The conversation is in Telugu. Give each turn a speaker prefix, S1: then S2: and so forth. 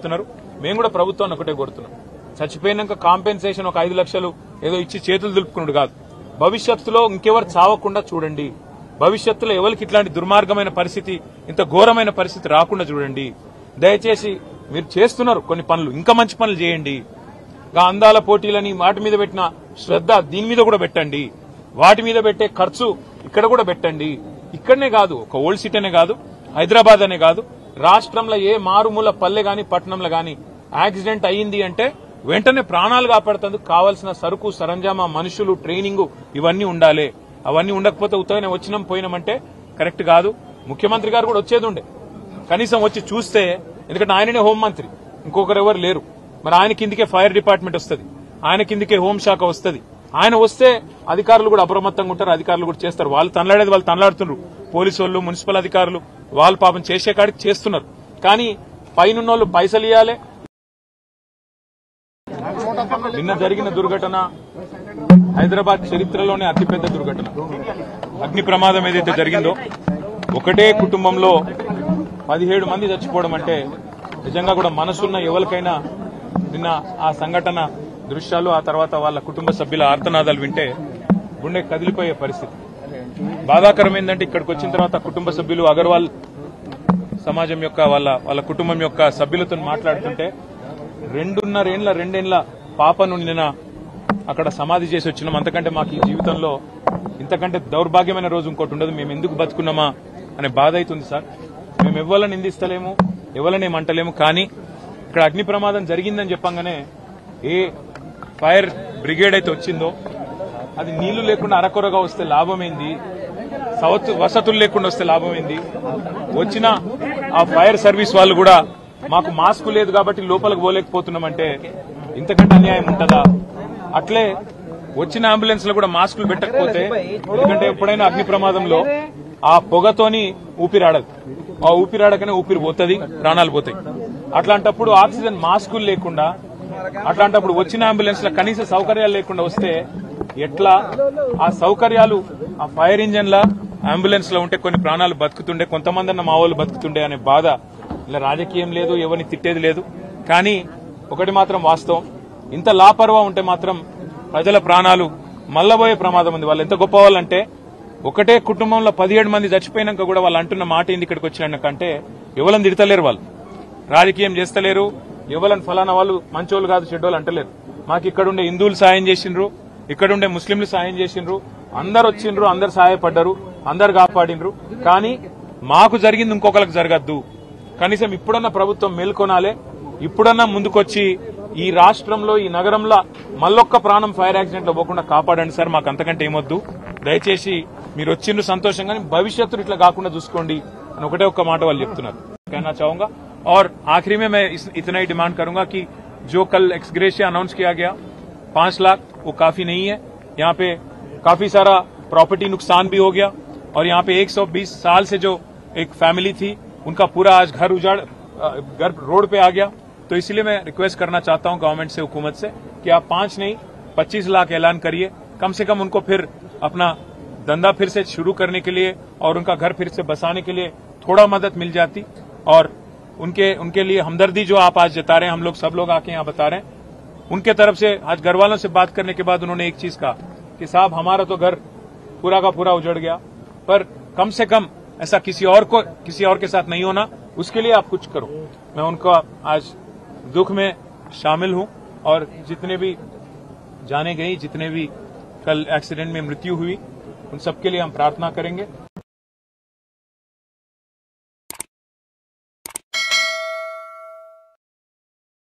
S1: చెప్తున్నారు. మేము కూడా ప్రభుత్వాన్ని ఒకటే కోరుతున్నాం, చచ్చిపోయినాక కాంపెన్సేషన్ ఒక 5 లక్షలు ఏదో ఇచ్చి చేతులు దులుపుకున్నాడు కాదు, భవిష్యత్తులో ఇంకెవరు చావకుండా చూడండి, భవిష్యత్తులో ఎవరికి ఇట్లాంటి దుర్మార్గమైన పరిస్థితి, ఇంత ఘోరమైన పరిస్థితి రాకుండా చూడండి. దయచేసి మీరు చేస్తున్నారు కొన్ని పనులు, ఇంకా మంచి పనులు చేయండి. అందాల పోటీలని వాటి మీద పెట్టిన శ్రద్ధ దీని మీద కూడా పెట్టండి, వాటి మీద పెట్టే ఖర్చు ఇక్కడ కూడా పెట్టండి. ఇక్కడనే కాదు, ఒక ఓల్డ్ సిటీ అనే కాదు, హైదరాబాద్ అనే కాదు, రాష్ట్రంలో ఏ మారుమూల పల్లె గాని పట్టణంలో గాని యాక్సిడెంట్ అయ్యింది అంటే వెంటనే ప్రాణాలు కాపాడుతందుకు కావాల్సిన సరుకు సరంజామా, మనుషులు, ట్రైనింగ్ ఇవన్నీ ఉండాలి. అవన్నీ ఉండకపోతే ఉత్తగానే వచ్చినాం పోయినామంటే కరెక్ట్ కాదు. ముఖ్యమంత్రి గారు కూడా వచ్చేది ఉండే, కనీసం వచ్చి చూస్తే, ఎందుకంటే ఆయననే హోంమంత్రి, ఇంకొకరు ఎవరు లేరు. మరి ఆయన కిందికే ఫైర్ డిపార్ట్మెంట్ వస్తుంది, ఆయన కిందికే హోంశాఖ వస్తుంది. ఆయన వస్తే అధికారులు కూడా అప్రమత్తంగా ఉంటారు, అధికారులు కూడా చేస్తారు. వాళ్ళు తనలాడేది వాళ్ళు తనలాడుతున్నారు, పోలీసు వాళ్ళు, మున్సిపల్ అధికారులు వాళ్ళు పాపం చేసే కాడికి చేస్తున్నారు. కానీ పైనున్నోళ్ళు పైసలు ఇవ్వాలి. నిన్న జరిగిన దుర్ఘటన హైదరాబాద్ చరిత్రలోనే అతిపెద్ద దుర్ఘటన. అగ్ని ప్రమాదం ఏదైతే జరిగిందో, ఒకటే కుటుంబంలో 17 మంది చచ్చిపోవడం అంటే నిజంగా కూడా మనసున్న ఎవరికైనా నిన్న ఆ సంఘటన దృశ్యాలు, ఆ తర్వాత వాళ్ళ కుటుంబ సభ్యుల ఆర్తనాదాలు వింటే గుండె కదిలిపోయే పరిస్థితి. బాధాకరం ఏంటంటే ఇక్కడికి వచ్చిన తర్వాత కుటుంబ సభ్యులు, అగర్వాల్ సమాజం యొక్క వాళ్ళ కుటుంబం యొక్క సభ్యులతో మాట్లాడుతుంటే 2.5 పాపను నిన్న అక్కడ సమాధి చేసి వచ్చినాం. అంతకంటే మాకు ఈ జీవితంలో ఇంతకంటే దౌర్భాగ్యమైన రోజు ఇంకోటి ఉండదు. మేము ఎందుకు బతుకున్నామా అనే బాధ అవుతుంది సార్. మేము ఎవరిని నిందిస్తలేము, ఎవరిని ఏమంటలేము. కానీ ఇక్కడ అగ్ని ప్రమాదం జరిగిందని చెప్పంగానే ఏ ఫైర్ బ్రిగేడ్ అయితే వచ్చిందో అది నీళ్లు లేకుండా అరకొరగా వస్తే లాభమైంది, వసతులు లేకుండా వస్తే లాభమైంది. వచ్చిన ఆ ఫైర్ సర్వీస్ వాళ్ళు కూడా మాకు మాస్క్ లేదు కాబట్టి లోపలికి పోలేకపోతున్నామంటే ఇంతకంటే అన్యాయం ఉంటుందా? అట్లే వచ్చిన అంబులెన్స్ లో కూడా మాస్కులు పెట్టకపోతే, ఎందుకంటే ఎప్పుడైనా అగ్ని ప్రమాదంలో ఆ పొగతోని ఊపిరాడదు, ఆ ఊపిరాడకనే ఊపిరి పోతుంది, ప్రాణాలు పోతాయి. అట్లాంటప్పుడు ఆక్సిజన్ మాస్కులు లేకుండా, అట్లాంటప్పుడు వచ్చిన అంబులెన్స్ లో కనీస సౌకర్యాలు లేకుండా వస్తే ఎట్లా? ఆ సౌకర్యాలు ఆ ఫైర్ ఇంజన్ లా అంబులెన్స్ లో ఉంటే కొన్ని ప్రాణాలు బతుకుతుండే, కొంతమంది అన్న మా వాళ్ళు బతుకుతుండే అనే బాధ. ఇలా రాజకీయం లేదు, ఎవరిని తిట్టేది లేదు. కానీ ఒకటి మాత్రం వాస్తవం, ఇంత లాపర్వా ఉంటే మాత్రం ప్రజల ప్రాణాలు మల్లబోయే ప్రమాదం ఉంది. వాళ్ళు ఎంత గొప్ప వాళ్ళంటే ఒకటే కుటుంబంలో 17 మంది చచ్చిపోయినాక కూడా వాళ్ళు అంటున్న మాట ఏంది ఇక్కడికి వచ్చినాకంటే ఎవరిని తిడతలేరు, వాళ్ళు రాజకీయం చేస్తలేరు, ఎవరిని ఫలానా వాళ్ళు మంచోళ్ళు కాదు చెడ్డోళ్ళు అంటలేరు. మాకు ఇక్కడుండే హిందువులు సాయం చేసిండ్రు, ఇక్కడుండే ముస్లింలు సాయం చేసిండ్రు, అందరు వచ్చిండ్రు, అందరు సహాయపడ్డారు, అందరు కాపాడిండ్రు. కానీ మాకు జరిగింది ఇంకొకరికి జరగద్దు. కనీసం ఇప్పుడన్నా ప్రభుత్వం మేల్కొనాలే, ఇప్పుడన్నా ముందుకొచ్చి ఈ రాష్ట్రంలో, ఈ నగరంలో మళ్ళొక్క ప్రాణం ఫైర్ యాక్సిడెంట్ లో పోకుండా కాపాడండి సార్. మాకు అంతకంటే ఏమొద్దు. దయచేసి మీరు వచ్చిండ్రు సంతోషంగా, భవిష్యత్తు ఇట్లా కాకుండా చూసుకోండి అని ఒకటే ఒక్క మాట వాళ్ళు చెప్తున్నారు. कहना चाहूंगा और आखिरी में मैं इतना ही डिमांड करूंगा कि जो कल एक्सग्रेशिया अनाउंस किया गया 5 लाख, वो काफी नहीं है. यहाँ पे काफी सारा प्रॉपर्टी नुकसान भी हो गया और यहाँ पे 120 साल से जो एक फैमिली थी उनका पूरा आज घर उजाड़, घर रोड पे आ गया. तो इसलिए मैं रिक्वेस्ट करना चाहता हूं गवर्नमेंट से, हुकूमत से, कि आप 5 नहीं 25 लाख ऐलान करिए. कम से कम उनको फिर अपना धंधा फिर से शुरू करने के लिए और उनका घर फिर से बसाने के लिए थोड़ा मदद मिल जाती. और उनके लिए हमदर्दी जो आप आज जता रहे हैं, हम लोग सब लोग आके यहाँ बता रहे हैं, उनके तरफ से आज घर वालों से बात करने के बाद उन्होंने एक चीज कहा कि साहब हमारा तो घर पूरा का पूरा उजड़ गया, पर कम से कम ऐसा किसी और के साथ नहीं होना, उसके लिए आप कुछ करो. मैं उनका आज दुख में शामिल हूं और जितने भी जाने गई, जितने भी कल एक्सीडेंट में मृत्यु हुई, उन सबके लिए हम प्रार्थना करेंगे.